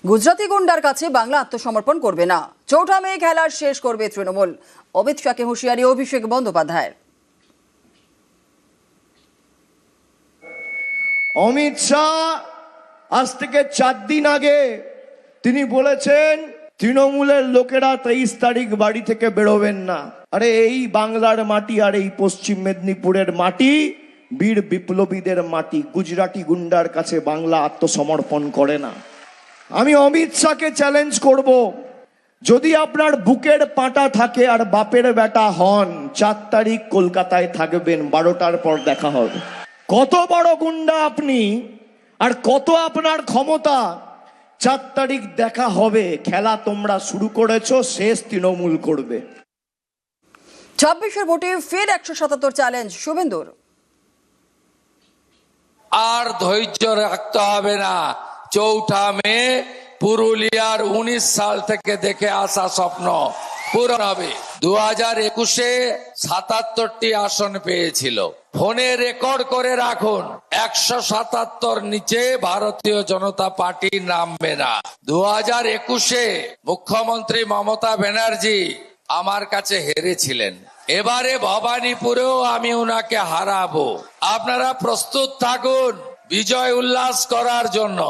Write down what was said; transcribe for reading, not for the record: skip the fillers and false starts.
গুজরাটি গুন্ডার কাছে বাংলা আত্মসমর্পণ করবে না। চৌঠা মে খেলার শেষ করবে তৃণমূল। অমিত শাহকে হুঁশিয়ারি অভিষেক বন্দ্যোপাধ্যায়ের। অমিত শাহ আজ থেকে 4 দিন আগে তিনি বলেছেন তৃণমূলের লোকেরা 23 তারিখ বাড়ি থেকে বেরোবেন না। আরে এই বাংলার মাটি আর এই পশ্চিম মেদিনীপুরের মাটি বীর বিপ্লবীদের মাটি। গুজরাটি গুন্ডার কাছে বাংলা আত্মসমর্পণ করে না। আমি অমিত শাহকে চ্যালেঞ্জ করব, যদি আপনার বুকের পাটা থাকে আর বাপের বেটা হন, 4 তারিখ কলকাতায় থাকবেন, 12টার পর দেখা হবে। কত বড় গুন্ডা আপনি আর কত আপনার ক্ষমতা, 4 তারিখ দেখা হবে। খেলা তোমরা শুরু করেছো, শেষ তৃণমূল করবে। 26-এর ভোটে ফের 177 চ্যালেঞ্জ শুভেন্দুর। আর ধৈর্য রাখতে হবে না। চৌঠা মে পুরুলিয়ার 19 সাল থেকে দেখে আসা স্বপ্ন পূরণ হবে। 2021-এ 77টি আসন পেয়েছিল। ফোনে রেকর্ড করে রাখুন, 177 নিচে ভারতীয় জনতা পার্টি নামবে না। 2021-এ মুখ্যমন্ত্রী মমতা ব্যানার্জি আমার কাছে হেরেছিলেন। এবারে ভবানীপুরেও আমি ওনাকে হারাবো। আপনারা প্রস্তুত থাকুন বিজয় উল্লাস করার জন্য।